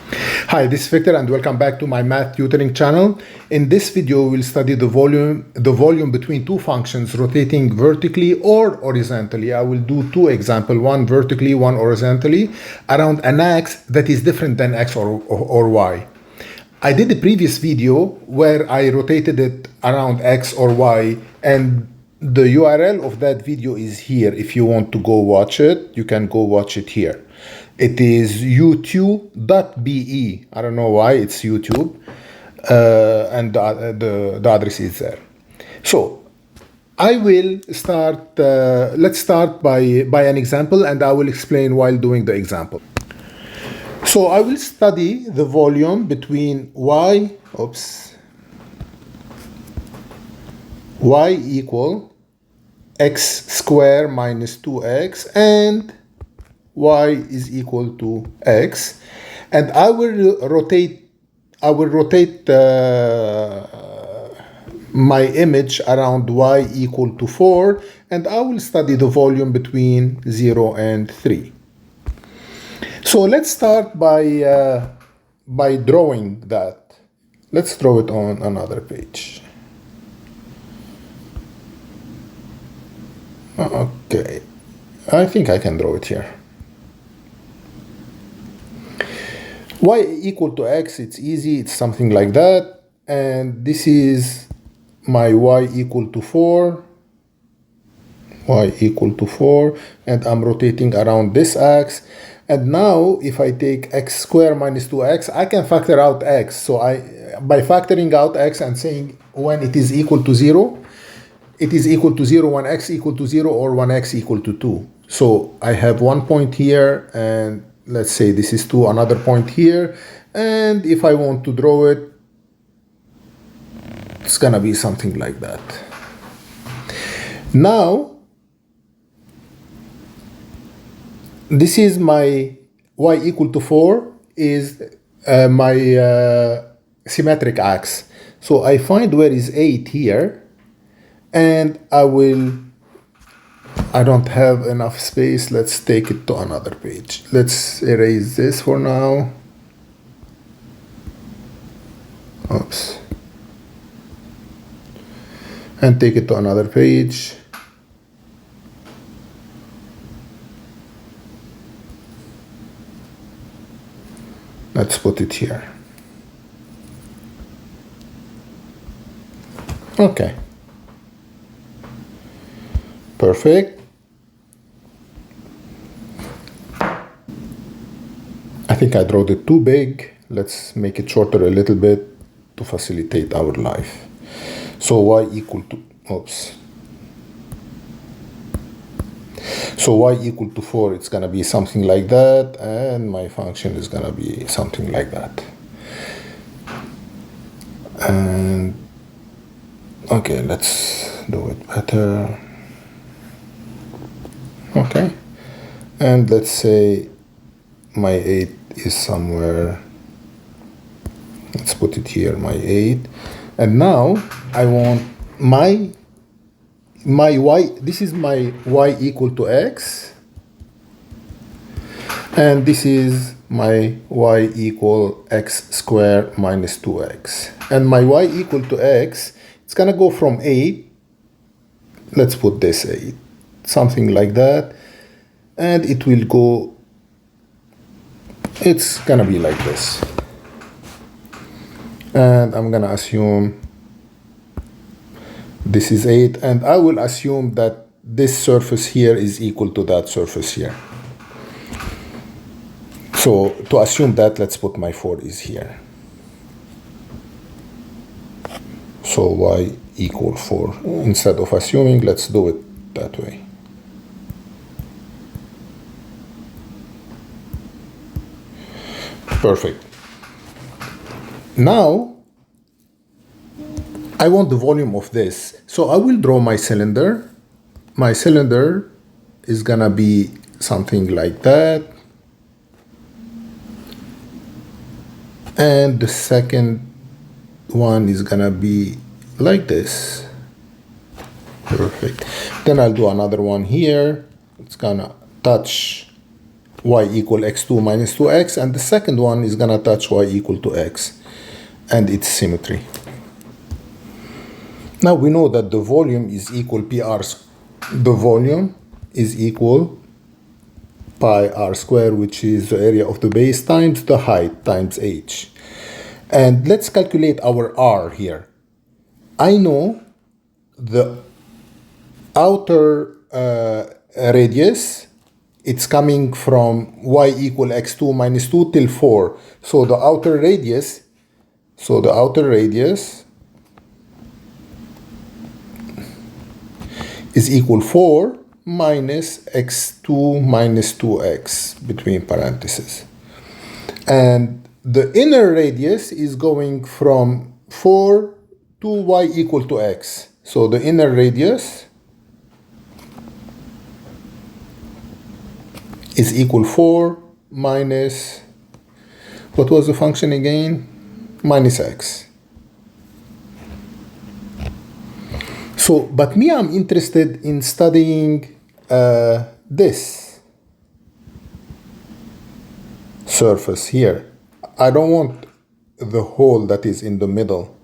Hi, this is Victor and welcome back to my math tutoring channel. In this video, we'll study the volume between two functions rotating vertically or horizontally. I will do two examples, one vertically, one horizontally, around an ax that is different than x or y. I did the previous video where I rotated it around x or y, and the URL of that video is here. If you want to go watch it, you can go watch it here. It is youtube.be. I don't know why it's YouTube, and the address is there. So I will start. Let's start by an example, and I will explain while doing the example. So I will study the volume between y equal x squared minus 2x and y is equal to x, and I will rotate my image around y equal to 4, and I will study the volume between 0 and 3. So let's start by drawing that. Let's draw it on another page. Okay, I think I can draw it here. Y equal to x, it's easy, it's something like that. And this is my y equal to 4. Y equal to 4, and I'm rotating around this axis. And now if I take x squared minus 2x, I can factor out x. So by factoring out x and saying when it is equal to 0, it is equal to 0 when x equal to 0 or when x equal to 2. So I have one point here, and let's say this is 2, another point here. And if I want to draw it, it's gonna be something like that. Now, this is my y equal to 4 is my symmetric axis. So I find where is 8 here, and I don't have enough space. Let's take it to another page. Let's erase this for now. Oops. And take it to another page. Let's put it here. Okay. Perfect. I think I drew it too big. Let's make it shorter a little bit to facilitate our life. So y equal to, So y equal to 4, it's gonna be something like that, and my function is gonna be something like that. And okay, let's do it better. Okay, and let's say my 8 is somewhere. Let's put it here, my 8. And now I want my y, this is my y equal to x, and this is my y equal x squared minus 2x. And my y equal to x, it's gonna go from 8, let's put this 8, something like that, and it will go, it's gonna be like this. And I'm gonna assume this is 8, and I will assume that this surface here is equal to that surface here. So to assume that, let's put my 4 is here. So y equal 4. Instead of assuming, let's do it that way. Perfect. Now, I want the volume of this. So I will draw my cylinder. My cylinder is gonna be something like that. And the second one is gonna be like this. Perfect. Then I'll do another one here. It's gonna touch y equal x2 minus 2x, and the second one is gonna touch y equal to x, and it's symmetry. Now we know that the volume is equal PR. The volume is equal pi r square, which is the area of the base times the height times h. And let's calculate our r here. I know the outer radius, it's coming from y equal x2 minus 2 till 4. So the outer radius, is equal 4 minus x2 minus 2x between parentheses. And the inner radius is going from 4 to y equal to x. So the inner radius is equal 4 minus, what was the function again? Minus x. So, but me, I'm interested in studying this surface here. I don't want the hole that is in the middle,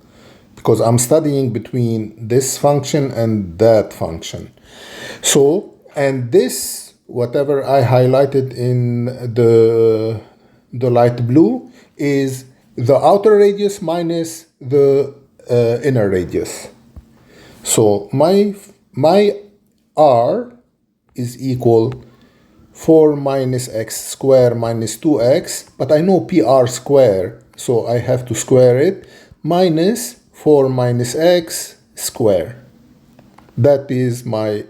because I'm studying between this function and that function. So, and this, whatever I highlighted in the light blue, is the outer radius minus the inner radius. So my r is equal 4 minus x square minus 2x, but I know PR square, so I have to square it, minus 4 minus x square. That is my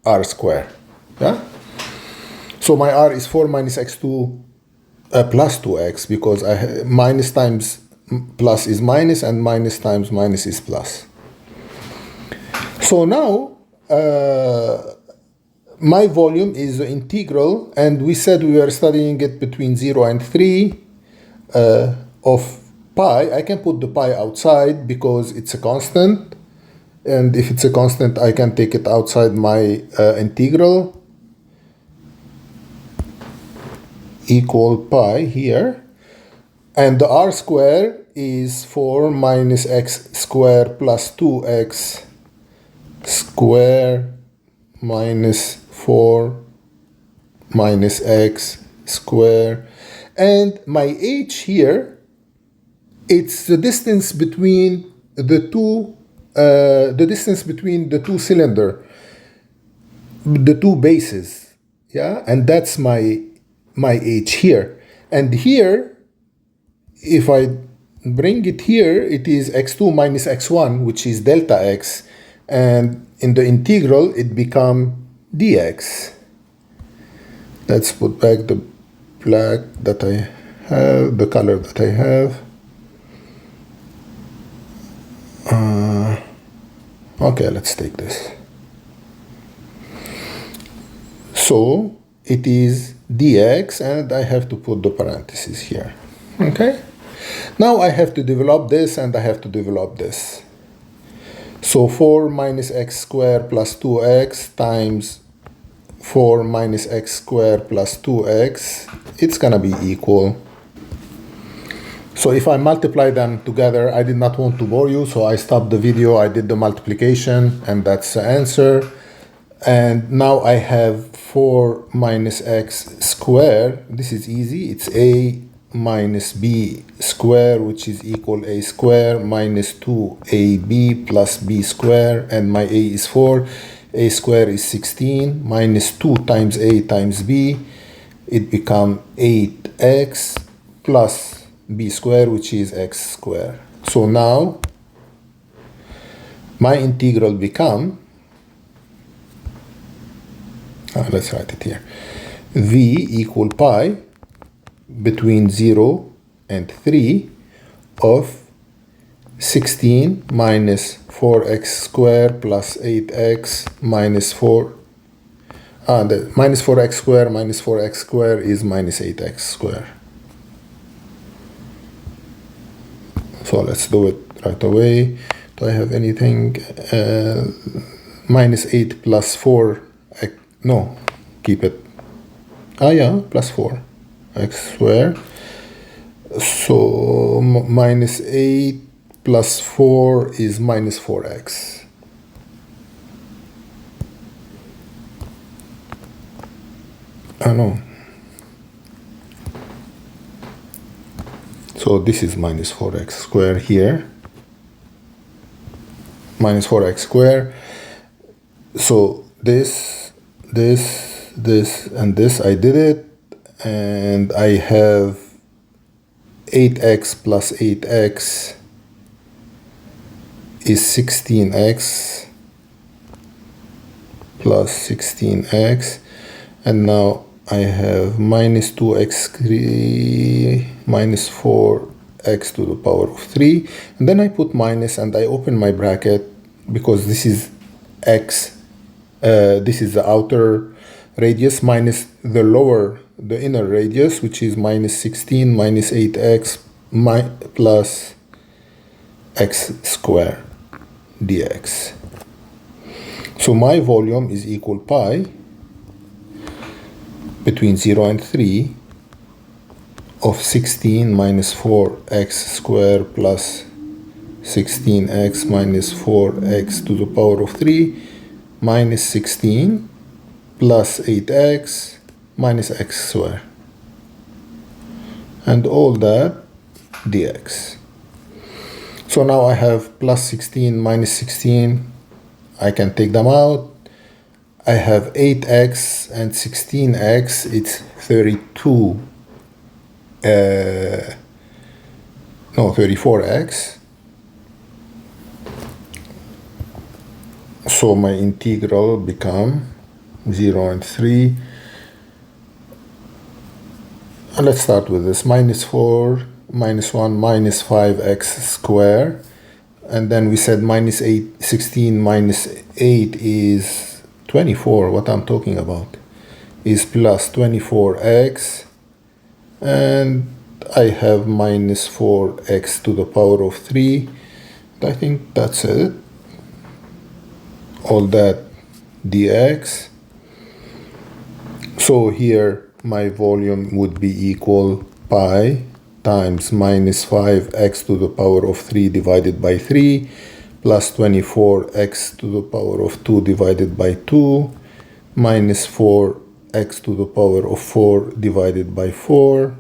r square. Yeah? So my r is 4 minus x2 plus 2x, because minus times plus is minus, and minus times minus is plus. So now, my volume is the integral, and we said we were studying it between 0 and 3 of pi. I can put the pi outside because it's a constant, and if it's a constant, I can take it outside my integral, equal pi here, and the r square is 4 minus x square plus 2x square minus 4 minus x square, and my h here, it's the distance between the two cylinder, the two bases, yeah, and that's my h here. And here, if I bring it here, it is x2 minus x1, which is delta x, and in the integral it become dx. Let's put back the black that I have, the color that I have. Okay, let's take this. So it is dx, and I have to put the parentheses here. Okay, now I have to develop this, and I have to develop this. So 4 minus x squared plus 2x times 4 minus x squared plus 2x, it's gonna be equal. So if I multiply them together, I did not want to bore you, so I stopped the video, I did the multiplication, and that's the answer. And now I have 4 minus x squared. This is easy, it's a minus b square, which is equal a square minus 2ab plus b square, and my a is 4. A square is 16 minus 2 times a times b. It becomes 8x plus b square, which is x square. So now my integral become, let's write it here, v equal pi between 0 and 3 of 16 minus 4x squared plus 8x minus 4. The minus 4x squared minus 4x squared is minus 8x squared. So let's do it right away. Do I have anything? Minus 8 plus 4. No, keep it. Yeah, plus 4 x squared. So minus 8 plus 4 is minus 4x. No. So this is minus 4x squared here. Minus 4x squared. So this, and this, I did it. And I have 8x plus 8x is 16x plus 16x. And now I have minus 2x3 minus 4x to the power of 3. And then I put minus and I open my bracket because this is x. This is the outer radius minus the inner radius, which is minus 16 minus 8x plus x squared dx. So my volume is equal pi between 0 and 3 of 16 minus 4x squared plus 16x minus 4x to the power of 3 minus 16 plus 8x minus x squared. And all that dx. So now I have plus 16 minus 16. I can take them out. I have 8x and 16x. It's 32. 34x. So my integral become 0 and 3. And let's start with this. Minus 4, minus 1, minus 5x squared. And then we said minus 16 minus 8 is 24. What I'm talking about is plus 24x. And I have minus 4x to the power of 3. I think that's it. All that dx. So here my volume would be equal pi times minus 5x to the power of 3 divided by 3 plus 24x to the power of 2 divided by 2 minus 4x to the power of 4 divided by 4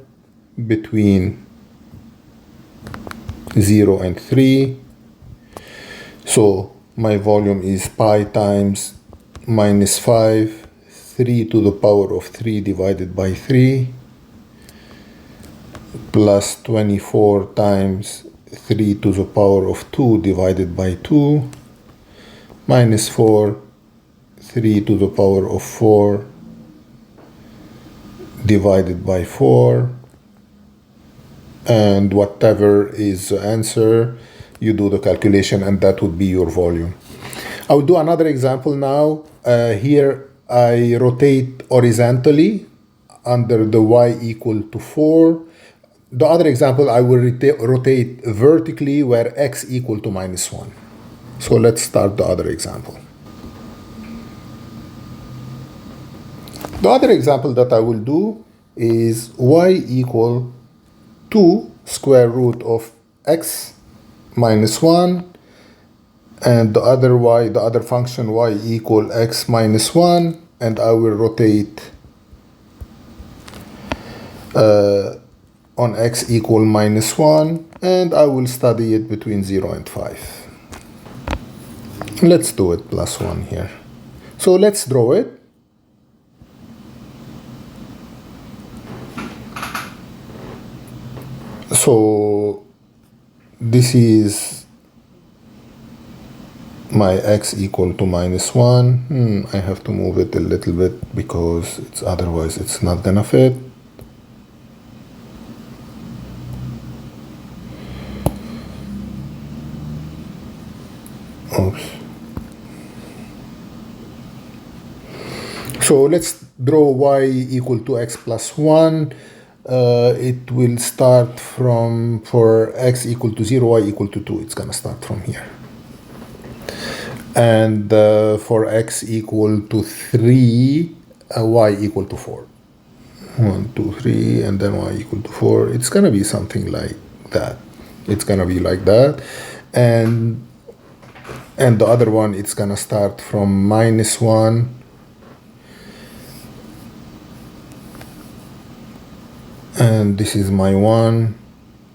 between 0 and 3. So my volume is pi times minus 5, 3 to the power of 3 divided by 3 plus 24 times 3 to the power of 2 divided by 2 minus 4, 3 to the power of 4 divided by 4. And whatever is the answer, you do the calculation and that would be your volume. I will do another example now. Here I rotate horizontally under the y equal to 4. The other example, I will rotate vertically where x equal to minus 1. So let's start the other example. The other example that I will do is y equal 2 square root of x minus 1, and the other function y equal x minus 1, and I will rotate on x equal minus 1, and I will study it between 0 and 5. Let's do it plus 1 here. So let's draw it. So this is my x equal to minus 1. I have to move it a little bit because otherwise it's not gonna fit. Oops. So let's draw y equal to x plus 1. It will start from, for x equal to 0, y equal to 2. It's gonna start from here. And for x equal to 3, y equal to 4. 1, 2, 3, and then y equal to 4. It's gonna be something like that. It's gonna be like that, and the other one, it's gonna start from -1, and this is my 1,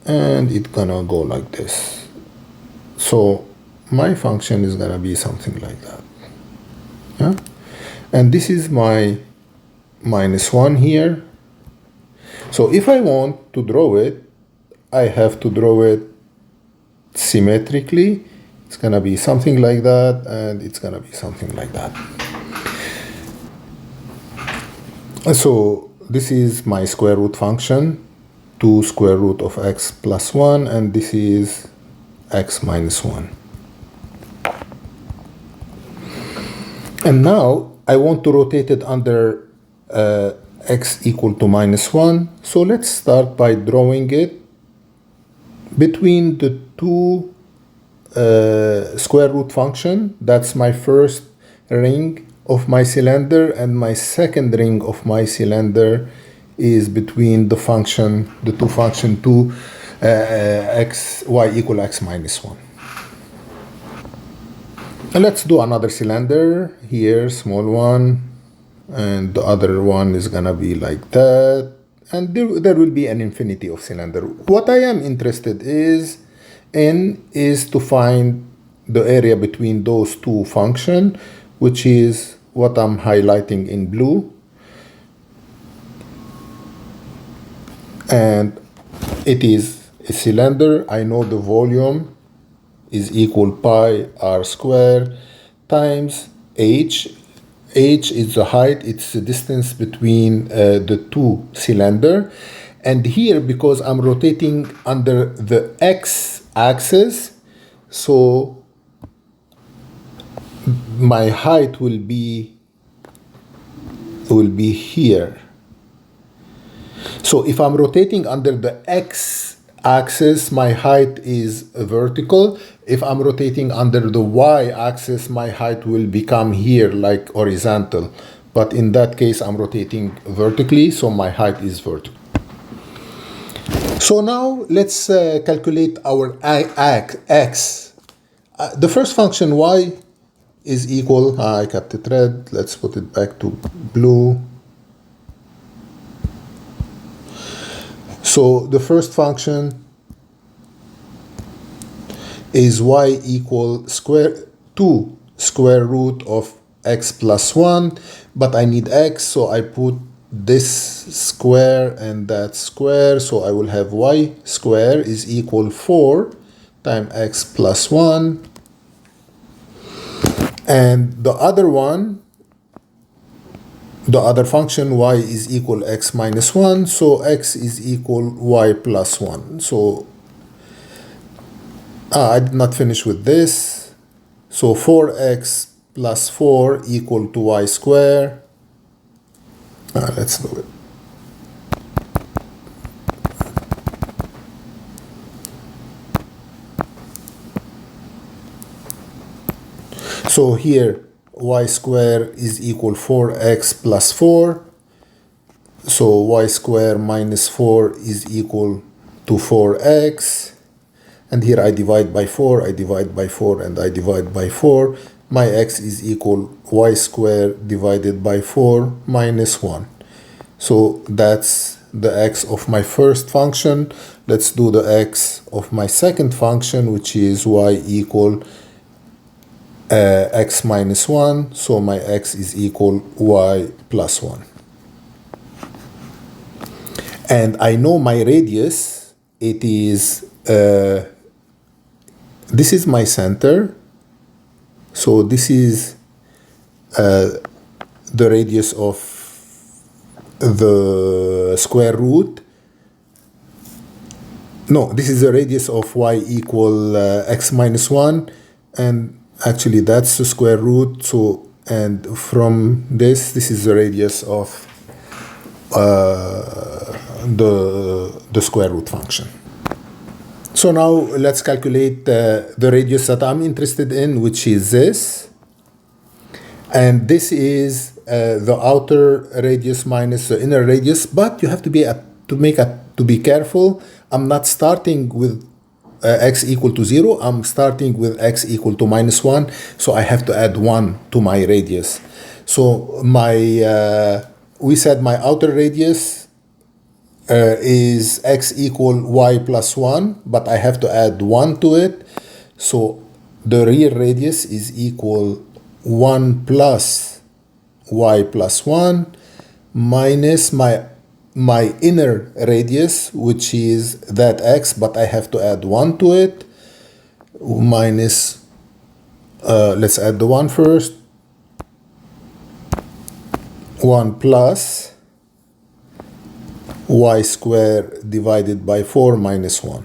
and it's gonna go like this. So my function is gonna be something like that. Yeah? And this is my -1 here. So if I want to draw it, I have to draw it symmetrically. It's gonna be something like that, and it's gonna be something like that. So this is my square root function, 2 square root of x plus 1, and this is x minus 1. And now I want to rotate it under x equal to -1. So let's start by drawing it between the two square root function. That's my first ring of my cylinder, and my second ring of my cylinder is between the function, the two function 2 x y equal x minus 1. And let's do another cylinder here, small one, and the other one is gonna be like that, and there will be an infinity of cylinder. What I am interested in is to find the area between those two functions, which is what I'm highlighting in blue. And it is a cylinder. I know the volume is equal pi r square times h. H is the height, it's the distance between the two cylinder. And here, because I'm rotating under the x axis, so my height will be here. So if I'm rotating under the x axis, my height is vertical. If I'm rotating under the y-axis, my height will become here, like horizontal. But in that case, I'm rotating vertically, so my height is vertical. So now let's calculate our x. The first function y is equal, I kept it red, let's put it back to blue. So the first function is y equal 2 square root of x plus 1, but I need x, so I put this square and that square, so I will have y square is equal 4 times x plus 1, and the other one, the other function y is equal x minus 1, so x is equal y plus 1. So I did not finish with this. So 4x plus 4 equal to y square. Let's do it. So here y square is equal 4x plus 4. So y square minus 4 is equal to 4x. And here I divide by 4, I divide by 4, and I divide by 4. My x is equal y square divided by 4 minus 1. So that's the x of my first function. Let's do the x of my second function, which is y equal x minus 1. So my x is equal y plus 1. And I know my radius, it is this is my center, so this is the radius of the square root. No, this is the radius of y equal x minus 1, and actually that's the square root. So, and from this is the radius of the square root function. So now let's calculate the radius that I'm interested in, which is this. And this is the outer radius minus the inner radius, but you have to be careful. I'm not starting with x equal to 0. I'm starting with x equal to minus 1, so I have to add 1 to my radius. So we said my outer radius is x equal y plus 1, but I have to add 1 to it. So the real radius is equal 1 plus y plus 1 minus my inner radius, which is that x, but I have to add 1 to it, minus, let's add the 1 first, 1 plus y squared divided by 4 minus 1.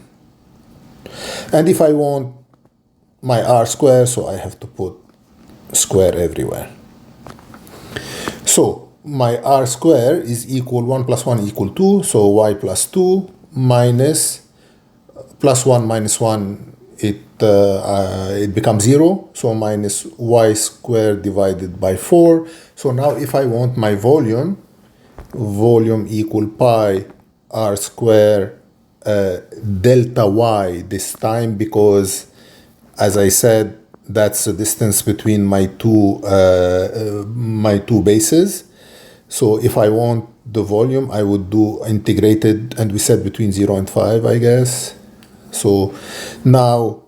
And if I want my r square, so I have to put square everywhere. So my r square is equal 1 plus 1 equal 2, so y plus 2 minus plus 1 minus 1, it becomes 0, so minus y squared divided by 4. So now if I want my volume equal pi r square delta y this time, because as I said, that's the distance between my two bases. So if I want the volume, I would do integrated, and we said between 0 and 5, I guess. So now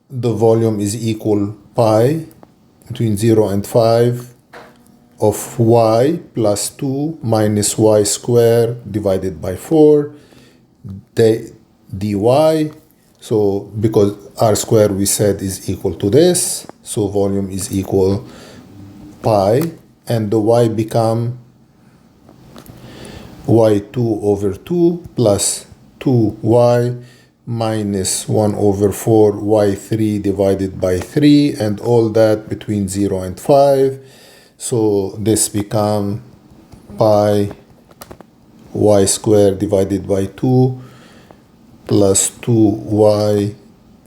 the volume is equal pi between 0 and 5 of y plus 2 minus y squared divided by 4 dy. So because r squared we said is equal to this, so volume is equal pi, and the y become y2 over 2 plus 2y minus 1 over 4 y3 divided by 3, and all that between 0 and 5. So this become pi y squared divided by 2 plus 2y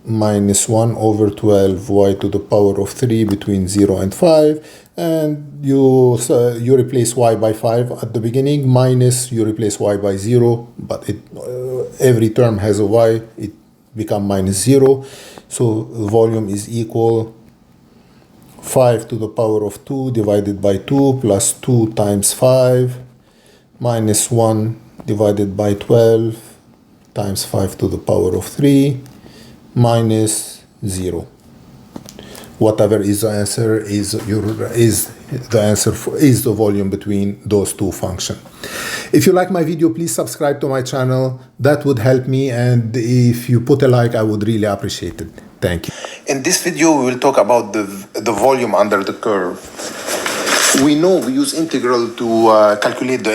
minus 1 over 12 y to the power of 3 between 0 and 5. And you replace y by 5 at the beginning, minus you replace y by 0, but every term has a y, it become minus 0. So volume is equal 5 to the power of 2 divided by 2 plus 2 times 5 minus 1 divided by 12 times 5 to the power of 3 minus 0. Whatever is the answer is the volume between those two functions. If you like my video, please subscribe to my channel. That would help me, and if you put a like, I would really appreciate it. Thank you. In this video, we will talk about the volume under the curve. We know we use integral to calculate the